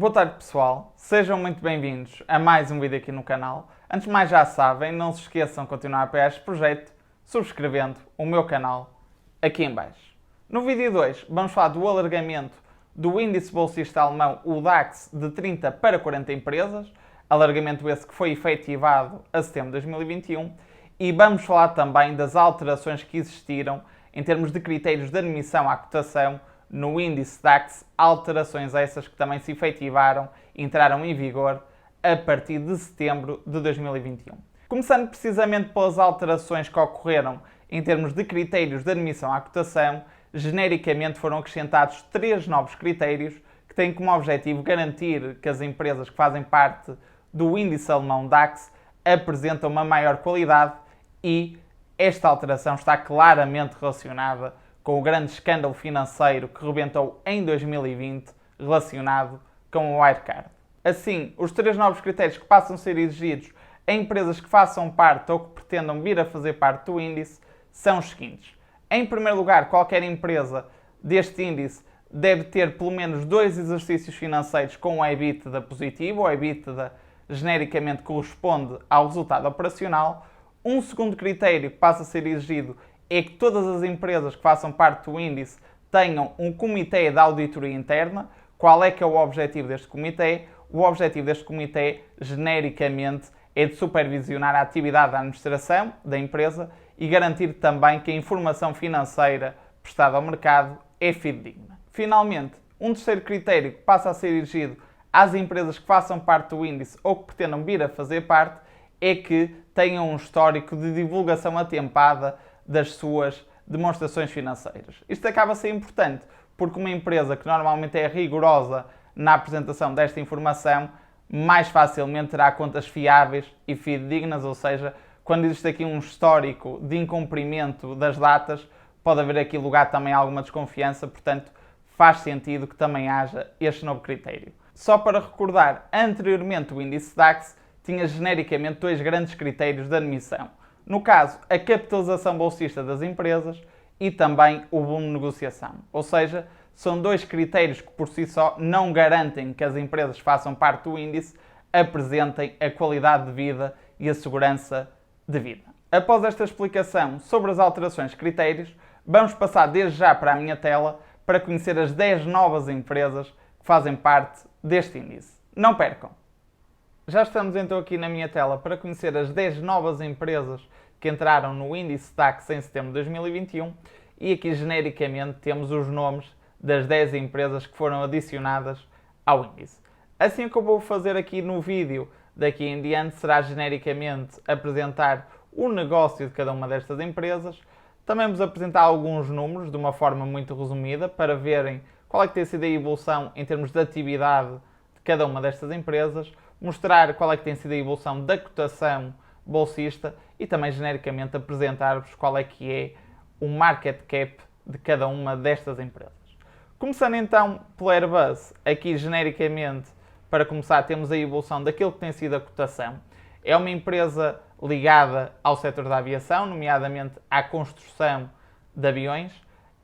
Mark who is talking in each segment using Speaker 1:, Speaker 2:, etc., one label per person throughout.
Speaker 1: Boa tarde pessoal, sejam muito bem-vindos a mais um vídeo aqui no canal. Antes de mais já sabem, não se esqueçam de continuar a apoiar este projeto subscrevendo o meu canal aqui em baixo. No vídeo de hoje vamos falar do alargamento do índice bolsista alemão, o DAX, de 30 para 40 empresas, alargamento esse que foi efetivado a setembro de 2021, e vamos falar também das alterações que existiram em termos de critérios de admissão à cotação no índice DAX, alterações essas que também se efetivaram e entraram em vigor a partir de setembro de 2021. Começando precisamente pelas alterações que ocorreram em termos de critérios de admissão à cotação, genericamente foram acrescentados 3 novos critérios que têm como objetivo garantir que as empresas que fazem parte do índice alemão DAX apresentam uma maior qualidade, e esta alteração está claramente relacionada com o grande escândalo financeiro que rebentou em 2020 relacionado com o Wirecard. Assim, os 3 novos critérios que passam a ser exigidos a empresas que façam parte ou que pretendam vir a fazer parte do índice são os seguintes. Em primeiro lugar, qualquer empresa deste índice deve ter pelo menos 2 exercícios financeiros com o EBITDA positivo. O EBITDA genericamente corresponde ao resultado operacional. Um segundo critério que passa a ser exigido é que todas as empresas que façam parte do índice tenham um comitê de auditoria interna. Qual é que é o objetivo deste comitê? O objetivo deste comitê, genericamente, é de supervisionar a atividade da administração da empresa e garantir também que a informação financeira prestada ao mercado é fidedigna. Finalmente, um terceiro critério que passa a ser exigido às empresas que façam parte do índice ou que pretendam vir a fazer parte é que tenham um histórico de divulgação atempada das suas demonstrações financeiras. Isto acaba a ser importante porque uma empresa que normalmente é rigorosa na apresentação desta informação mais facilmente terá contas fiáveis e fidedignas, ou seja, quando existe aqui um histórico de incumprimento das datas, pode haver aqui lugar também a alguma desconfiança, portanto faz sentido que também haja este novo critério. Só para recordar, anteriormente o índice DAX tinha genericamente 2 grandes critérios de admissão. No caso, a capitalização bolsista das empresas e também o volume de negociação. Ou seja, são 2 critérios que por si só não garantem que as empresas que façam parte do índice apresentem a qualidade de vida e a segurança de vida. Após esta explicação sobre as alterações de critérios, vamos passar desde já para a minha tela para conhecer as 10 novas empresas que fazem parte deste índice. Não percam! Já estamos então aqui na minha tela para conhecer as 10 novas empresas que entraram no índice DAX em setembro de 2021, e aqui genericamente temos os nomes das 10 empresas que foram adicionadas ao índice. Assim, o que eu vou fazer aqui no vídeo daqui em diante será genericamente apresentar o negócio de cada uma destas empresas. Também vos apresentar alguns números de uma forma muito resumida para verem qual é que tem sido a evolução em termos de atividade de cada uma destas empresas, mostrar qual é que tem sido a evolução da cotação bolsista e também genericamente apresentar-vos qual é que é o market cap de cada uma destas empresas. Começando então pela Airbus, aqui genericamente para começar temos a evolução daquilo que tem sido a cotação. É uma empresa ligada ao setor da aviação, nomeadamente à construção de aviões.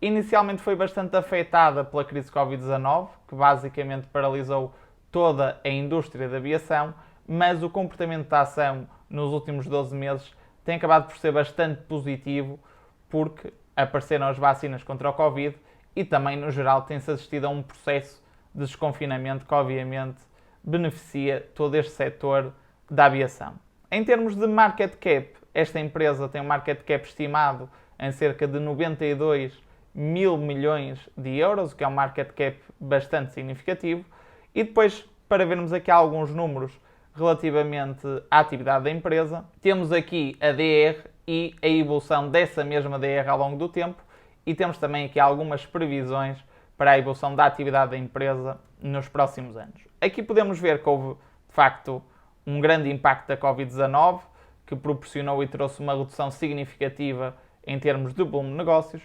Speaker 1: Inicialmente foi bastante afetada pela crise Covid-19, que basicamente paralisou toda a indústria da aviação, mas o comportamento da ação nos últimos 12 meses tem acabado por ser bastante positivo porque apareceram as vacinas contra o Covid e também, no geral, tem-se assistido a um processo de desconfinamento que, obviamente, beneficia todo este setor da aviação. Em termos de market cap, esta empresa tem um market cap estimado em cerca de 92 mil milhões de euros, o que é um market cap bastante significativo. E depois, para vermos aqui alguns números relativamente à atividade da empresa, temos aqui a DR e a evolução dessa mesma DR ao longo do tempo, e temos também aqui algumas previsões para a evolução da atividade da empresa nos próximos anos. Aqui podemos ver que houve, de facto, um grande impacto da Covid-19, que proporcionou e trouxe uma redução significativa em termos de volume de negócios,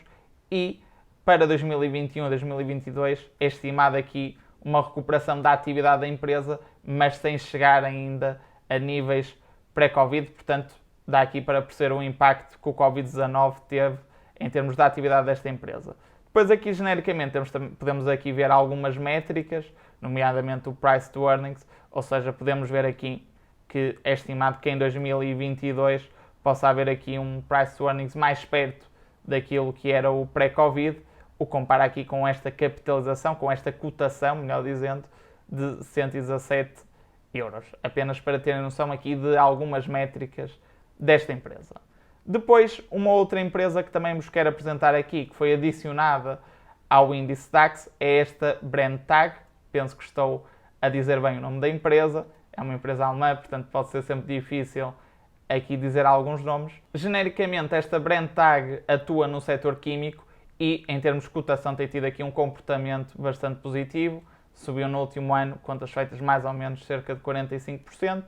Speaker 1: e para 2021 e 2022 é estimado aqui uma recuperação da atividade da empresa, mas sem chegar ainda a níveis pré-Covid, portanto, dá aqui para perceber o impacto que o Covid-19 teve em termos da atividade desta empresa. Depois aqui genericamente podemos aqui ver algumas métricas, nomeadamente o Price to Earnings, ou seja, podemos ver aqui que é estimado que em 2022 possa haver aqui um Price to Earnings mais perto daquilo que era o pré-Covid, o compara aqui com esta capitalização, com esta cotação, melhor dizendo, de 117 euros. Apenas para terem noção aqui de algumas métricas desta empresa. Depois, uma outra empresa que também vos quero apresentar aqui, que foi adicionada ao índice DAX, é esta Brenntag. Penso que estou a dizer bem o nome da empresa. É uma empresa alemã, portanto pode ser sempre difícil aqui dizer alguns nomes. Genericamente, esta Brenntag atua no setor químico e, em termos de cotação, tem tido aqui um comportamento bastante positivo. Subiu no último ano, contas feitas mais ou menos cerca de 45%.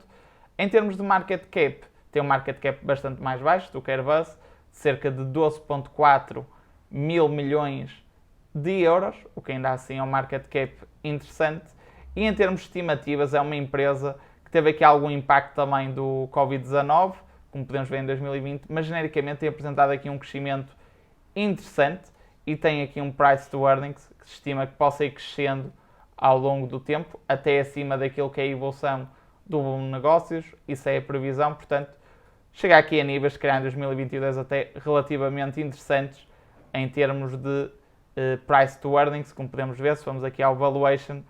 Speaker 1: Em termos de market cap, tem um market cap bastante mais baixo do que a Airbus, de cerca de 12,4 mil milhões de euros, o que ainda assim é um market cap interessante. E em termos de estimativas, é uma empresa que teve aqui algum impacto também do Covid-19, como podemos ver em 2020, mas genericamente tem apresentado aqui um crescimento interessante e tem aqui um price to earnings que se estima que possa ir crescendo ao longo do tempo, até acima daquilo que é a evolução do volume de negócios. Isso é a previsão, portanto, chega aqui a níveis, se calhar em 2022, até relativamente interessantes em termos de price to earnings, como podemos ver. Se vamos aqui ao valuation,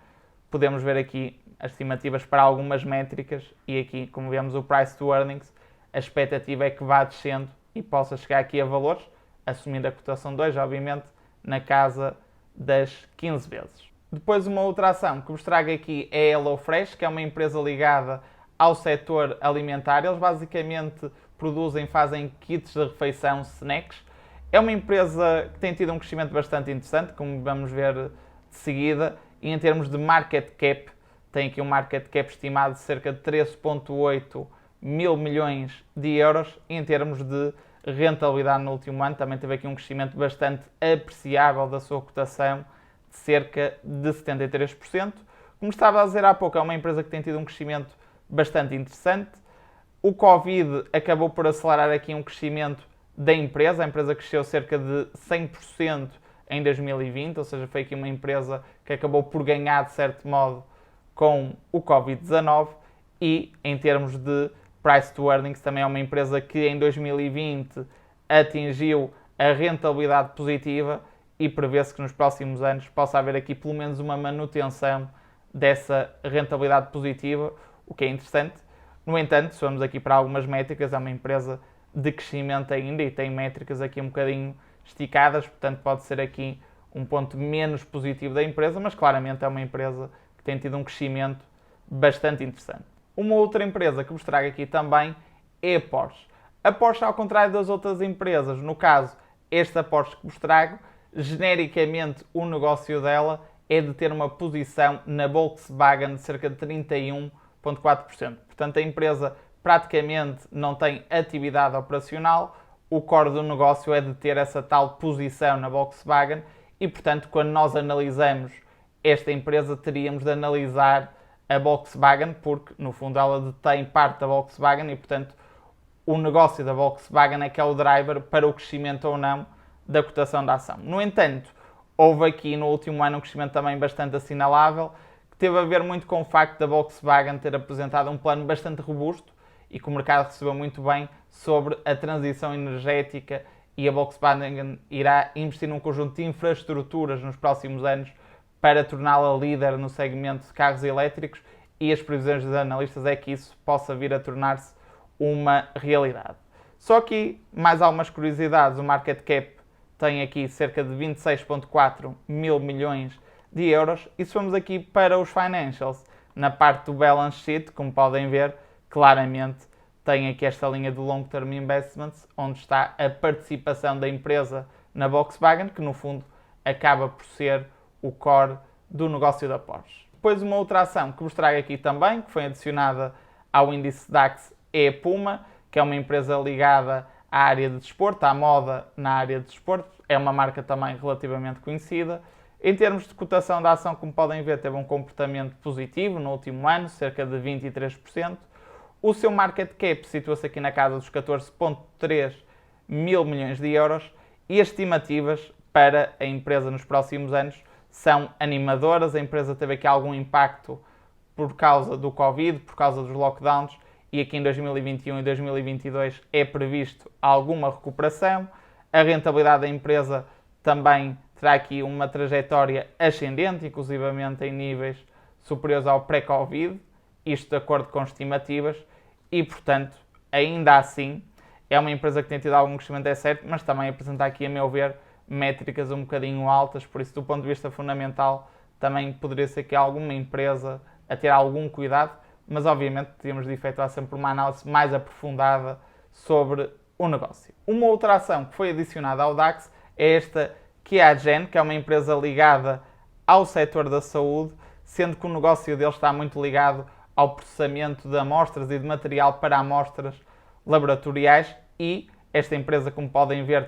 Speaker 1: podemos ver aqui as estimativas para algumas métricas e aqui, como vemos, o price to earnings, a expectativa é que vá descendo e possa chegar aqui a valores, assumindo a cotação 2, obviamente, na casa das 15 vezes. Depois, uma outra ação que vos trago aqui é a HelloFresh, que é uma empresa ligada ao setor alimentar. Eles basicamente fazem kits de refeição, snacks. É uma empresa que tem tido um crescimento bastante interessante, como vamos ver de seguida, e em termos de market cap, tem aqui um market cap estimado de cerca de 13,8 mil milhões de euros. E em termos de rentabilidade no último ano, também teve aqui um crescimento bastante apreciável da sua cotação, de cerca de 73%. Como estava a dizer há pouco, é uma empresa que tem tido um crescimento bastante interessante. O Covid acabou por acelerar aqui um crescimento da empresa. A empresa cresceu cerca de 100% em 2020, ou seja, foi aqui uma empresa que acabou por ganhar, de certo modo, com o Covid-19. E em termos de price to earnings, também é uma empresa que em 2020 atingiu a rentabilidade positiva e prevê-se que nos próximos anos possa haver aqui pelo menos uma manutenção dessa rentabilidade positiva, o que é interessante. No entanto, se vamos aqui para algumas métricas, é uma empresa de crescimento ainda e tem métricas aqui um bocadinho esticadas, portanto pode ser aqui um ponto menos positivo da empresa, mas claramente é uma empresa que tem tido um crescimento bastante interessante. Uma outra empresa que vos trago aqui também é a Porsche. A Porsche, ao contrário das outras empresas, no caso, esta Porsche que vos trago, genericamente o negócio dela é de ter uma posição na Volkswagen de cerca de 31,4%. Portanto, a empresa praticamente não tem atividade operacional, o core do negócio é de ter essa tal posição na Volkswagen e, portanto, quando nós analisamos esta empresa, teríamos de analisar a Volkswagen, porque, no fundo, ela detém parte da Volkswagen e, portanto, o negócio da Volkswagen é que é o driver para o crescimento ou não da cotação da ação. No entanto, houve aqui no último ano um crescimento também bastante assinalável, que teve a ver muito com o facto da Volkswagen ter apresentado um plano bastante robusto e que o mercado recebeu muito bem sobre a transição energética, e a Volkswagen irá investir num conjunto de infraestruturas nos próximos anos para torná-la líder no segmento de carros elétricos, e as previsões dos analistas é que isso possa vir a tornar-se uma realidade. Só que, mais algumas curiosidades, o market cap tem aqui cerca de 26,4 mil milhões de euros. E se formos aqui para os financials, na parte do balance sheet, como podem ver, claramente tem aqui esta linha do Long Term Investments, onde está a participação da empresa na Volkswagen, que no fundo acaba por ser o core do negócio da Porsche. Depois, uma outra ação que vos trago aqui também, que foi adicionada ao índice DAX, é a Puma, que é uma empresa ligada à área de desporto, à moda na área de desporto. É uma marca também relativamente conhecida. Em termos de cotação da ação, como podem ver, teve um comportamento positivo no último ano, cerca de 23%. O seu market cap situa-se aqui na casa dos 14,3 mil milhões de euros e as estimativas para a empresa nos próximos anos são animadoras. A empresa teve aqui algum impacto por causa do Covid, por causa dos lockdowns, e aqui em 2021 e 2022 é previsto alguma recuperação. A rentabilidade da empresa também terá aqui uma trajetória ascendente, inclusivamente em níveis superiores ao pré-Covid, isto de acordo com estimativas, e portanto, ainda assim, é uma empresa que tem tido algum crescimento, é certo, mas também apresenta aqui, a meu ver, métricas um bocadinho altas, por isso, do ponto de vista fundamental, também poderia ser que alguma empresa a ter algum cuidado, mas obviamente temos de efetuar sempre uma análise mais aprofundada sobre o negócio. Uma outra ação que foi adicionada ao DAX é esta QIAGEN, que é uma empresa ligada ao setor da saúde, sendo que o negócio deles está muito ligado ao processamento de amostras e de material para amostras laboratoriais, e esta empresa, como podem ver,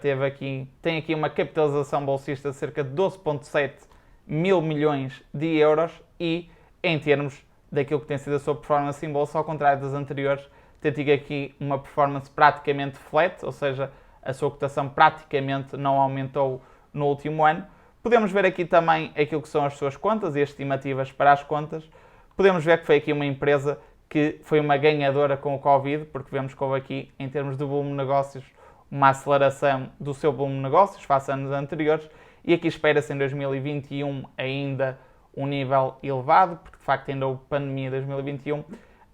Speaker 1: tem aqui uma capitalização bolsista de cerca de 12,7 mil milhões de euros e, em termos daquilo que tem sido a sua performance em bolsa, ao contrário das anteriores, tem tido aqui uma performance praticamente flat, ou seja, a sua cotação praticamente não aumentou no último ano. Podemos ver aqui também aquilo que são as suas contas e as estimativas para as contas. Podemos ver que foi aqui uma empresa que foi uma ganhadora com o Covid, porque vemos que houve aqui, em termos de volume de negócios, uma aceleração do seu volume de negócios face a anos anteriores, e aqui espera-se em 2021 ainda um nível elevado, porque de facto ainda houve pandemia em 2021.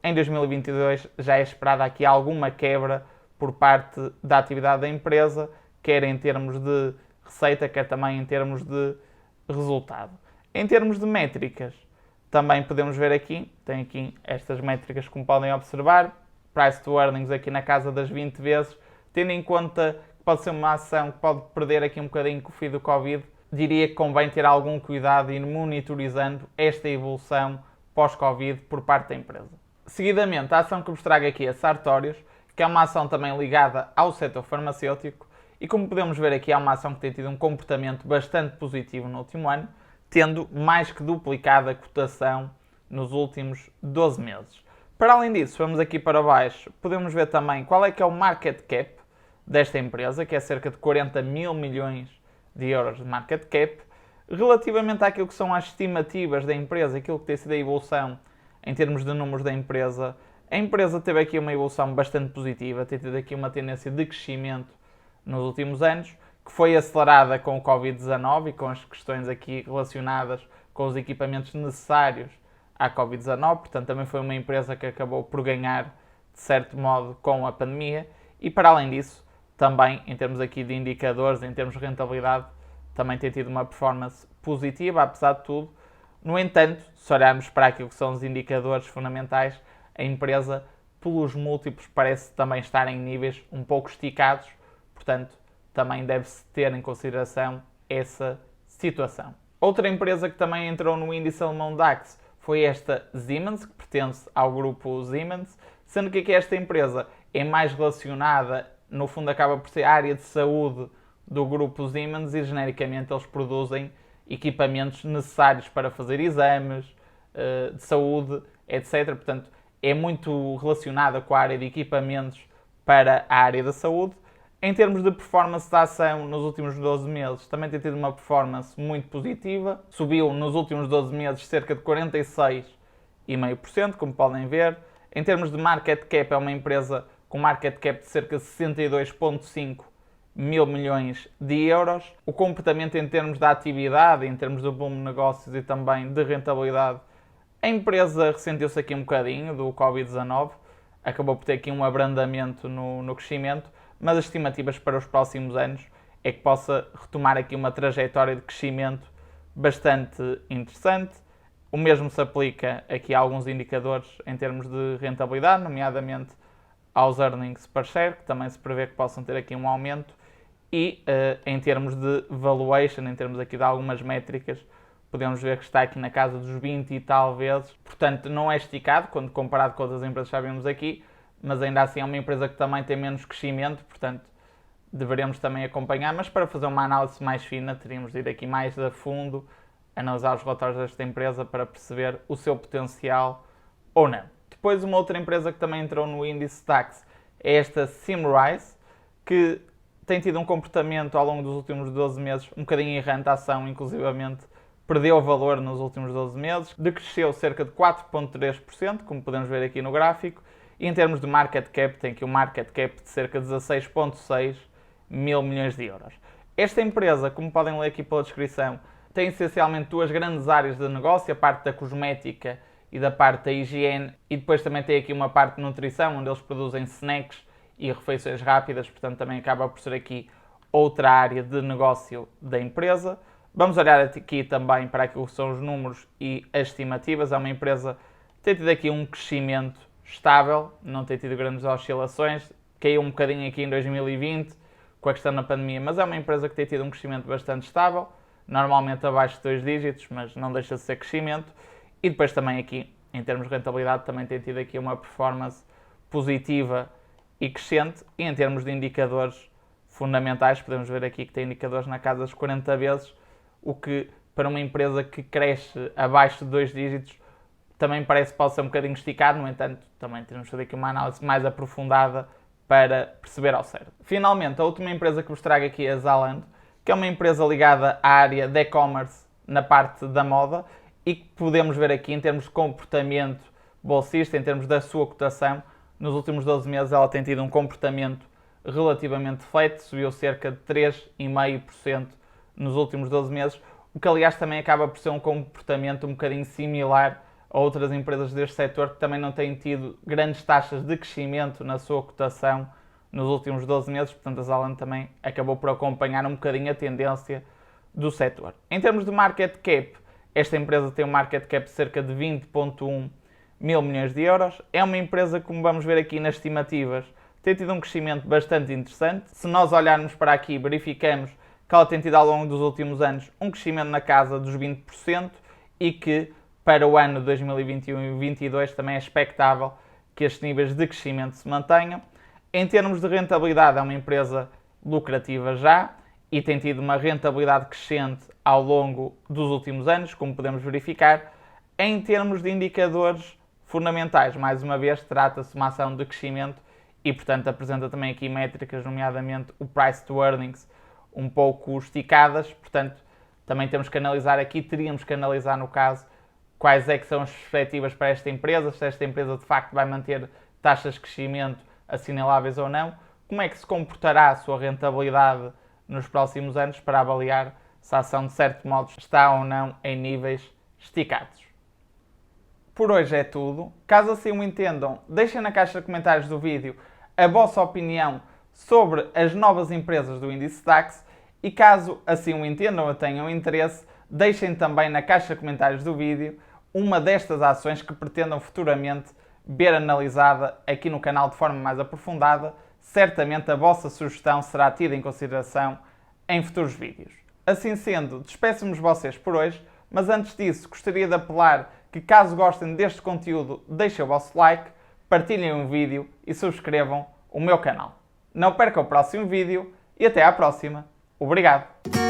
Speaker 1: Em 2022 já é esperada aqui alguma quebra por parte da atividade da empresa, quer em termos de receita, quer também em termos de resultado. Em termos de métricas, também podemos ver aqui, tem aqui estas métricas como podem observar, price to earnings aqui na casa das 20 vezes, tendo em conta que pode ser uma ação que pode perder aqui um bocadinho com o fim do Covid, diria que convém ter algum cuidado e ir monitorizando esta evolução pós-Covid por parte da empresa. Seguidamente, a ação que vos trago aqui é Sartorius, que é uma ação também ligada ao setor farmacêutico, e como podemos ver aqui é uma ação que tem tido um comportamento bastante positivo no último ano, tendo mais que duplicado a cotação nos últimos 12 meses. Para além disso, vamos aqui para baixo, podemos ver também qual é que é o market cap desta empresa, que é cerca de 40 mil milhões de euros de market cap. Relativamente àquilo que são as estimativas da empresa, aquilo que tem sido a evolução em termos de números da empresa, a empresa teve aqui uma evolução bastante positiva, tem tido aqui uma tendência de crescimento nos últimos anos, que foi acelerada com o Covid-19 e com as questões aqui relacionadas com os equipamentos necessários à Covid-19, portanto também foi uma empresa que acabou por ganhar, de certo modo, com a pandemia, e para além disso, também em termos aqui de indicadores, em termos de rentabilidade, também tem tido uma performance positiva, apesar de tudo. No entanto, se olharmos para aquilo que são os indicadores fundamentais, a empresa, pelos múltiplos, parece também estar em níveis um pouco esticados, portanto, também deve-se ter em consideração essa situação. Outra empresa que também entrou no índice alemão DAX foi esta Siemens, que pertence ao grupo Siemens, sendo que aqui esta empresa é mais relacionada, no fundo acaba por ser a área de saúde do grupo Siemens, e genericamente eles produzem equipamentos necessários para fazer exames de saúde, etc. Portanto, é muito relacionada com a área de equipamentos para a área da saúde. Em termos de performance da ação nos últimos 12 meses, também tem tido uma performance muito positiva. Subiu nos últimos 12 meses cerca de 46,5%, como podem ver. Em termos de market cap, é uma empresa com market cap de cerca de 62,5 mil milhões de euros. O comportamento em termos da atividade, em termos do volume de negócios e também de rentabilidade, a empresa ressentiu-se aqui um bocadinho do Covid-19, acabou por ter aqui um abrandamento no crescimento, mas as estimativas para os próximos anos é que possa retomar aqui uma trajetória de crescimento bastante interessante. O mesmo se aplica aqui a alguns indicadores em termos de rentabilidade, nomeadamente aos earnings per share, que também se prevê que possam ter aqui um aumento, e em termos de valuation, em termos aqui de algumas métricas, podemos ver que está aqui na casa dos 20 e tal vezes, portanto não é esticado quando comparado com outras empresas que já vimos aqui, mas ainda assim é uma empresa que também tem menos crescimento, portanto deveremos também acompanhar, mas para fazer uma análise mais fina teríamos de ir aqui mais a fundo, analisar os relatórios desta empresa para perceber o seu potencial ou não. Depois uma outra empresa que também entrou no índice DAX é esta Symrise, que tem tido um comportamento ao longo dos últimos 12 meses um bocadinho errante, a ação inclusivamente perdeu valor nos últimos 12 meses, decresceu cerca de 4,3%, como podemos ver aqui no gráfico, e em termos de market cap, tem aqui um market cap de cerca de 16,6 mil milhões de euros. Esta empresa, como podem ler aqui pela descrição, tem essencialmente duas grandes áreas de negócio, a parte da cosmética e da parte da higiene, e depois também tem aqui uma parte de nutrição, onde eles produzem snacks e refeições rápidas, portanto também acaba por ser aqui outra área de negócio da empresa. Vamos olhar aqui também para aquilo que são os números e as estimativas. É uma empresa que tem tido aqui um crescimento estável, não tem tido grandes oscilações, caiu um bocadinho aqui em 2020 com a questão da pandemia, mas é uma empresa que tem tido um crescimento bastante estável, normalmente abaixo de 2 dígitos, mas não deixa de ser crescimento. E depois também aqui, em termos de rentabilidade, também tem tido aqui uma performance positiva e crescente. E em termos de indicadores fundamentais, podemos ver aqui que tem indicadores na casa dos 40 vezes, o que para uma empresa que cresce abaixo de 2 dígitos também parece que pode ser um bocadinho esticado. No entanto, também temos de fazer aqui uma análise mais aprofundada para perceber ao certo. Finalmente, a última empresa que vos trago aqui é a Zalando, que é uma empresa ligada à área de e-commerce na parte da moda e que podemos ver aqui em termos de comportamento bolsista, em termos da sua cotação. Nos últimos 12 meses ela tem tido um comportamento relativamente flat, subiu cerca de 3,5% nos últimos 12 meses, o que aliás também acaba por ser um comportamento um bocadinho similar a outras empresas deste setor que também não têm tido grandes taxas de crescimento na sua cotação nos últimos 12 meses, portanto a Zalando também acabou por acompanhar um bocadinho a tendência do setor. Em termos de market cap, esta empresa tem um market cap de cerca de 20,1 mil milhões de euros. É uma empresa, como vamos ver aqui nas estimativas, tem tido um crescimento bastante interessante. Se nós olharmos para aqui, verificamos que ela tem tido ao longo dos últimos anos um crescimento na casa dos 20% e que para o ano 2021 e 2022 também é expectável que estes níveis de crescimento se mantenham. Em termos de rentabilidade, é uma empresa lucrativa já e tem tido uma rentabilidade crescente ao longo dos últimos anos, como podemos verificar. Em termos de indicadores fundamentais, mais uma vez, trata-se de uma ação de crescimento e, portanto, apresenta também aqui métricas, nomeadamente o price to earnings, um pouco esticadas. Portanto, também temos que analisar aqui, teríamos que analisar no caso, quais é que são as perspectivas para esta empresa, se esta empresa de facto vai manter taxas de crescimento assinaláveis ou não, como é que se comportará a sua rentabilidade nos próximos anos para avaliar se a ação de certo modo está ou não em níveis esticados. Por hoje é tudo. Caso assim o entendam, deixem na caixa de comentários do vídeo a vossa opinião sobre as novas empresas do índice DAX e caso assim o entendam ou tenham interesse, deixem também na caixa de comentários do vídeo uma destas ações que pretendam futuramente ver analisada aqui no canal de forma mais aprofundada. Certamente a vossa sugestão será tida em consideração em futuros vídeos. Assim sendo, despeço-me de vocês por hoje, mas antes disso gostaria de apelar que caso gostem deste conteúdo, deixem o vosso like, partilhem o vídeo e subscrevam o meu canal. Não percam o próximo vídeo e até à próxima. Obrigado!